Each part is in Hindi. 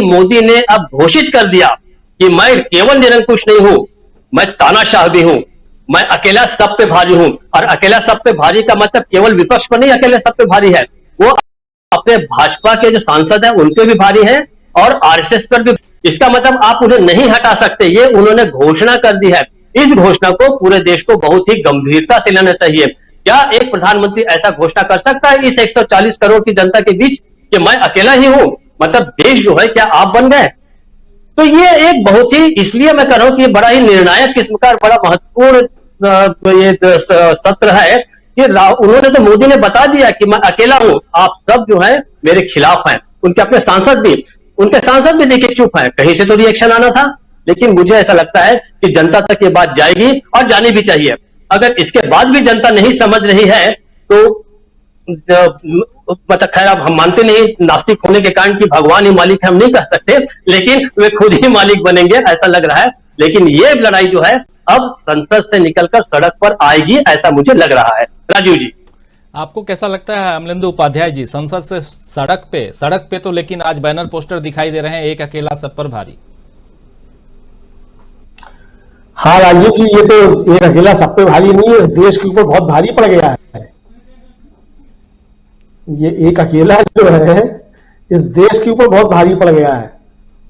मोदी ने अब घोषित कर दिया कि मैं केवल निरंकुश नहीं हूं, मैं तानाशाह भी हूं, मैं अकेला सब पे भारी हूं। और अकेला सब पे भारी का मतलब केवल विपक्ष पर नहीं अकेले सब पे भारी है, वो अपने भाजपा के जो सांसद हैं उन पे भी भारी है और आरएसएस पर भी। इसका मतलब आप उन्हें नहीं हटा सकते, ये उन्होंने घोषणा कर दी है। इस घोषणा को पूरे देश को बहुत ही गंभीरता से लेना चाहिए। क्या एक प्रधानमंत्री ऐसा घोषणा कर सकता है इस 140 करोड़ की जनता के बीच कि मैं अकेला ही हूं, मतलब देश जो है क्या आप बन गए? तो ये एक बहुत ही, इसलिए मैं कह रहा हूं कि बड़ा ही निर्णायक किस्म का बड़ा महत्वपूर्ण ये सत्र है कि उन्होंने तो, मोदी ने बता दिया कि मैं अकेला हूं, आप सब जो है मेरे खिलाफ हैं। उनके अपने सांसद भी देखिए चुप है, कहीं से तो रिएक्शन आना था। लेकिन मुझे ऐसा लगता है कि जनता तक ये बात जाएगी और जानी भी चाहिए। अगर इसके बाद भी जनता नहीं समझ रही है तो मतलब खैर अब हम मानते नहीं नास्तिक होने के कारण कि भगवान ही मालिक है, हम नहीं कह सकते, लेकिन वे खुद ही मालिक बनेंगे ऐसा लग रहा है। लेकिन ये लड़ाई जो है अब संसद से निकलकर सड़क पर आएगी ऐसा मुझे लग रहा है। राजीव जी, आपको कैसा लगता है अमलेंदु उपाध्याय जी, संसद से सड़क पे तो लेकिन आज बैनर पोस्टर दिखाई दे रहे हैं, एक अकेला सब पर भारी। हाँ राजीव जी, ये तो एक अकेला सब पे भारी नहीं है, इस देश के ऊपर बहुत भारी पड़ गया है। ये एक अकेला जो है इस देश के ऊपर बहुत भारी पड़ गया है।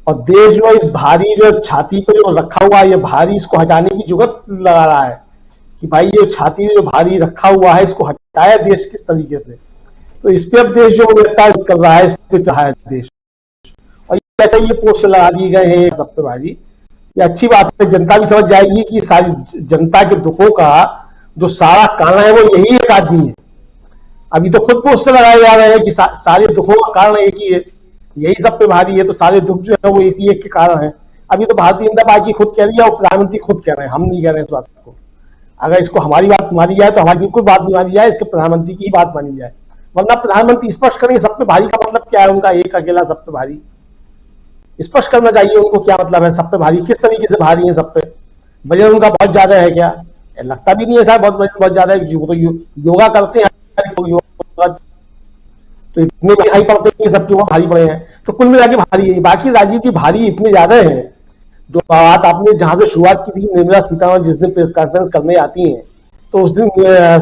और देश जो है इस भारी जो छाती पे जो रखा हुआ है, ये भारी, इसको हटाने की जुगत लगा रहा है कि भाई ये छाती जो भारी रखा हुआ है इसको हटाया देश किस तरीके से। तो इस पे अब देश जो कर रहा है, इस पे चाहे देश, और ये पोस्टर लगा दिए गए हैं सब पे भारी। ये अच्छी बात है, जनता भी समझ जाएगी कि सारी जनता के दुखों का जो सारा कारण है वो यही एक आदमी है। अभी तो खुद पोस्टर लगाए जा रहे हैं कि सारे दुखों का कारण एक ही है, यही सब पे भारी है, तो सारे दुख जो है वो इसी एक के कारण है। अभी तो भारतीय जनता पार्टी खुद कह रही है और प्रधानमंत्री खुद कह रहे हैं, हम नहीं कह रहे हैं इस बात को। अगर इसको हमारी बात मानी जाए तो हमारी बिल्कुल बात नहीं मानी जाए, इसके प्रधानमंत्री की बात मानी जाए। वरना प्रधानमंत्री स्पष्ट करेंगे सब पे भारी का मतलब क्या है उनका, एक अकेला सब पे भारी स्पष्ट करना चाहिए उनको, क्या मतलब है सब पे भारी, किस तरीके से भारी है सब पे। वजन उनका बहुत ज्यादा है क्या? लगता भी नहीं है साहब बहुत ज्यादा है। तो योगा करते हैं तो इतने दिखाई पड़ते हैं सबके ऊपर भारी पड़े हैं, तो कुल मिला के भारी है। बाकी राजीव की भारी इतने ज्यादा है, जो बात आपने जहां से शुरुआत की थी, निर्मला सीतारमण जिस दिन प्रेस कॉन्फ्रेंस करने आती हैं तो उस दिन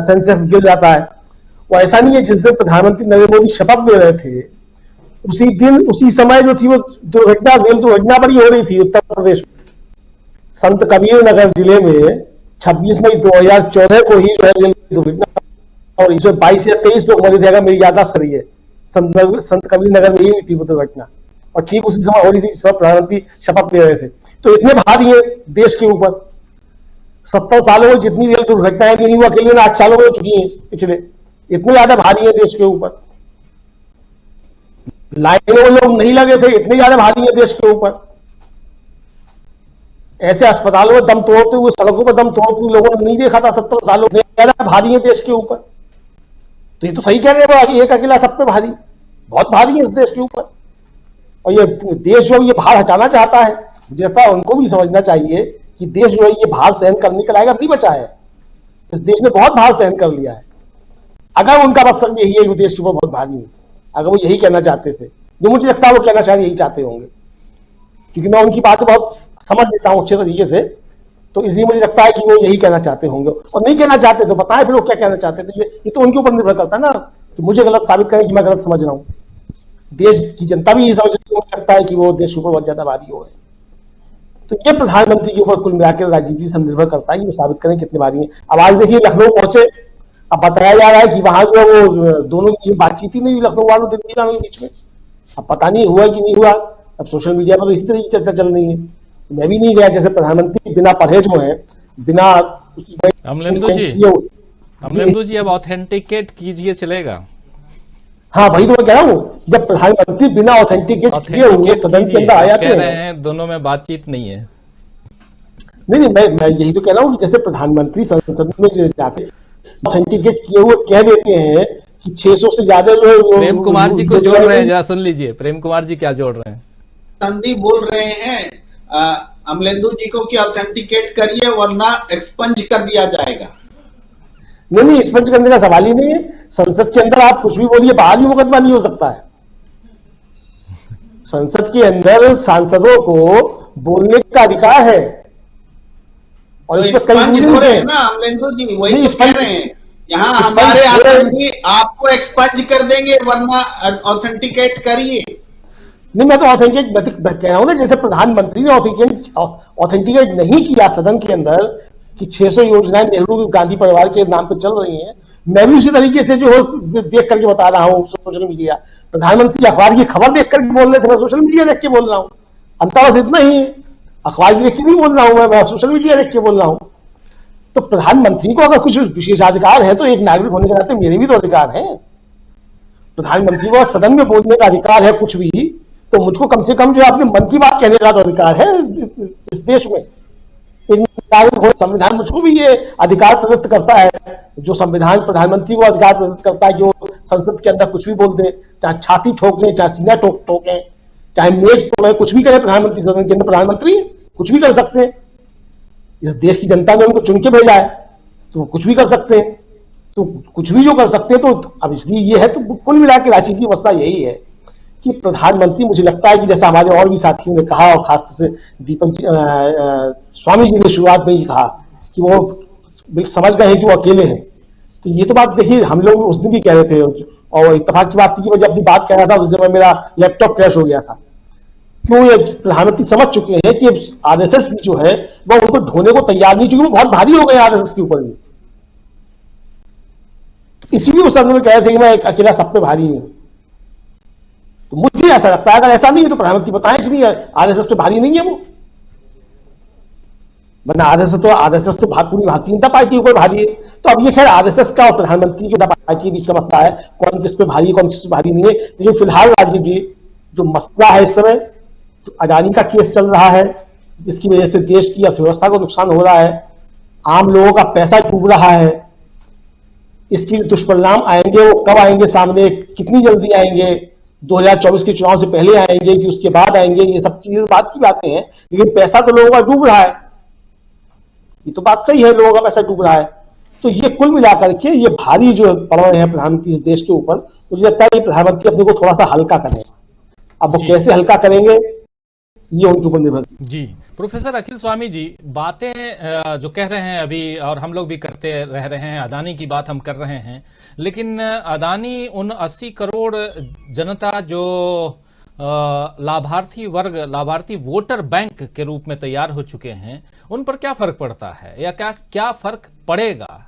सेंसेक्स गिर जाता है। वो ऐसा नहीं है, जिस दिन प्रधानमंत्री नरेंद्र मोदी शपथ ले रहे थे उसी दिन उसी समय जो थी वो दुर्घटना, रेल दुर्घटना बड़ी हो रही थी उत्तर प्रदेश में, संत कबीर नगर जिले में 26 मई 2014 को ही जो है रेल दुर्घटना, और इसमें 22 या 23 लोग मरे थे अगर मेरी याद सही है। संत कबीर नगर में ही हुई थी वो दुर्घटना, और ठीक उसी समय हो रही थी सब प्रधानमंत्री शपथ ले रहे थे। तो इतने भारी है देश के ऊपर, 70 सालों में जितनी रेल दुर्घटनाएं नहीं हुआ, अकेले 8 सालों में हो चुकी है पिछले, इतने ज्यादा भारी है देश के ऊपर। लाइनों में लोग नहीं लगे थे, इतने ज्यादा भारी है देश के ऊपर। ऐसे अस्पतालों में दम तोड़ते हुए, सड़कों पर दम तोड़ते हुए लोगों ने नहीं देखा था 70 सालों में, ज्यादा भारी है देश के ऊपर। तो ये तो सही कह रहे हैं, एक अकेला सब पे भारी, बहुत भारी है इस देश के ऊपर। और ये देश जो ये भार हटाना चाहता है, मुझे लगता है उनको भी समझना चाहिए कि देश जो है ये भार सहन करने के लायक अब नहीं बचा है। इस देश ने बहुत भार सहन कर लिया है। अगर उनका मकसद यही है, देश के ऊपर बहुत भारी है, अगर वो यही कहना चाहते थे, जो मुझे लगता है वो कहना शायद यही चाहते होंगे, क्योंकि मैं उनकी बातें बहुत समझ लेता हूं अच्छे तरीके से, तो इसलिए मुझे लगता है कि वो यही कहना चाहते होंगे। और नहीं कहना चाहते तो बताएं फिर वो क्या कहना चाहते थे। ये तो उनके ऊपर निर्भर करता है ना कि मुझे गलत साबित करें कि मैं गलत समझ रहा हूँ। देश की जनता भी ये समझ सकता है कि वो देश के ऊपर बहुत ज्यादा भारी हो रहे हैं। तो ये प्रधानमंत्री के ऊपर कुल मिलाकर राजीव जी से निर्भर करता है कि वो साबित करें कितने भारी है। अब आज देखिए लखनऊ पहुंचे, अब बताया जा रहा है कि वहां जो वो दोनों की बातचीत ही नहीं हुई, लखनऊ वालों दिल्ली वालों के बीच में। अब पता नहीं हुआ कि नहीं हुआ, अब सोशल मीडिया पर तो इस तरह की चर्चा चल रही है। मैं भी नहीं गया, जैसे प्रधानमंत्री बिना पढ़े जो है, बिना अमलेंदु जी अब ऑथेंटिकेट कीजिए चलेगा। हाँ वही तो मैं कह रहा हूँ, जब प्रधानमंत्री बिना ऑथेंटिकेट किए हुए सदन के अंदर आ जाते हैं, दोनों में बातचीत नहीं है। नहीं मैं यही तो कह रहा हूँ कि जैसे प्रधानमंत्री संसद में जाके ऑथेंटिकेट किए हुए कह देते हैं कि 600 से ज्यादा जो प्रेम कुमार जी को जोड़ रहे हैं, जरा सुन लीजिए प्रेम कुमार जी क्या जोड़ रहे हैं। संदीप बोल रहे हैं अमलेंदु जी को कि ऑथेंटिकेट करिए वरना एक्सपंज कर दिया जाएगा। नहीं एक्सपंज करने का सवाल ही नहीं है। संसद के अंदर आप कुछ भी बोलिए, बाहर ही मुकदमा नहीं हो सकता है। संसद के अंदर सांसदों को बोलने का अधिकार है और तो इस पर कई एक्सपंज हो रूलिंग रहे है। हैं ना अमलेंदु जी, वही नहीं, तो कह रहे हैं। यहाँ हमारे एक्सपंज हो रहे आसन हैं। भी आपको एक्सपंज कर देंगे, वरना ऑथेंटिकेट करिए। नहीं, मैं तो ऑथेंटिकेट कह रहा हूं ना, जैसे प्रधानमंत्री ने ऑथेंटिकेट नहीं किया सदन के अंदर कि 600 योजनाएं नेहरू गांधी परिवार के नाम पर चल रही हैं, मैं भी उसी तरीके से जो देख करके बता रहा हूं सोशल मीडिया। प्रधानमंत्री अखबार की खबर देख करके बोल रहे थे, मैं सोशल मीडिया देख के बोल रहा हूं। अंतर बस इतना ही है, अखबार की देख के नहीं बोल रहा हूं, मैं सोशल मीडिया देख के बोल रहा हूं। तो प्रधानमंत्री को अगर कुछ विशेषाधिकार है तो एक नागरिक होने के नाते मेरे भी तो अधिकार है। प्रधानमंत्री को सदन में बोलने का अधिकार है कुछ भी, तो मुझको कम से कम जो अपने मन की बात कहने का तो अधिकार है इस देश में। संविधान मुझको भी ये अधिकार प्रदत्त करता है, जो संविधान प्रधानमंत्री को अधिकार प्रदत्त करता है, जो संसद के अंदर कुछ भी बोल दे, चाहे छाती ठोके, चाहे सीना ठोके, चाहे मेज तोड़े, कुछ भी करे प्रधानमंत्री। सदन के अंदर प्रधानमंत्री कुछ भी कर सकते हैं। इस देश की जनता ने उनको चुन के भेजा है, तो कुछ भी कर सकते हैं। तो कुछ भी जो कर सकते हैं, तो अब इसलिए ये है, तो कुल मिला के रांची की मसला यही है कि प्रधानमंत्री, मुझे लगता है कि जैसा हमारे और भी साथियों ने कहा, और खासतौर से दीपक जी, स्वामी जी ने शुरुआत में ही कहा कि वो समझ गए हैं कि वो अकेले हैं। तो ये तो बात देखिए, हम लोग उस दिन भी कह रहे थे, और इत्तेफाक की बात थी कि मैं जब अपनी बात कह रहा था उस समय मेरा लैपटॉप क्रैश हो गया था। क्यों? ये प्रधानमंत्री समझ चुके हैं कि आरएसएस भी जो है वो उनको ढोने को तैयार नहीं, क्योंकि वो बहुत भारी हो गए आरएसएस के ऊपर भी। इसीलिए उस समय में कह रहे थे कि मैं अकेला सब पे भारी हूं। तो मुझे ऐसा लगता है, अगर ऐसा नहीं है तो प्रधानमंत्री बताएं कि नहीं आरएसएस पे भारी नहीं है वो, वरना आरएसएस तो पूरी भारतीय जनता पार्टी के ऊपर भारी है। तो अब ये खैर आरएसएस का और प्रधानमंत्री की पार्टी के बीच का मसला है, कौन किस पे भारी है, कौन किस पे भारी नहीं है। लेकिन फिलहाल राजीव जी, जो मसला है इस समय, तो अडानी का केस चल रहा है, जिसकी वजह से देश की अर्थव्यवस्था को नुकसान हो रहा है, आम लोगों का पैसा डूब रहा है। इसके दुष्परिणाम आएंगे, वो कब आएंगे सामने, कितनी जल्दी आएंगे, 2024 के चुनाव से पहले आएंगे कि उसके बाद आएंगे, ये सब चीजें बात की बातें हैं। लेकिन पैसा तो लोगों का डूब रहा है, ये तो बात सही है, लोगों का पैसा डूब रहा है। तो ये कुल मिलाकर के ये भारी जो पड़ रहे हैं प्रधानमंत्री देश के ऊपर, मुझे लगता है प्रधानमंत्री अपने को थोड़ा सा हल्का करें। अब वो कैसे हल्का करेंगे, ये उनके ऊपर निर्भर जी। प्रोफेसर अखिल स्वामी जी, बातें जो कह रहे हैं अभी, और हम लोग भी करते रह रहे हैं, अदानी की बात हम कर रहे हैं, लेकिन अदानी उन 80 करोड़ जनता जो लाभार्थी वर्ग, लाभार्थी वोटर बैंक के रूप में तैयार हो चुके हैं, उन पर क्या फर्क पड़ता है, या क्या फर्क पड़ेगा?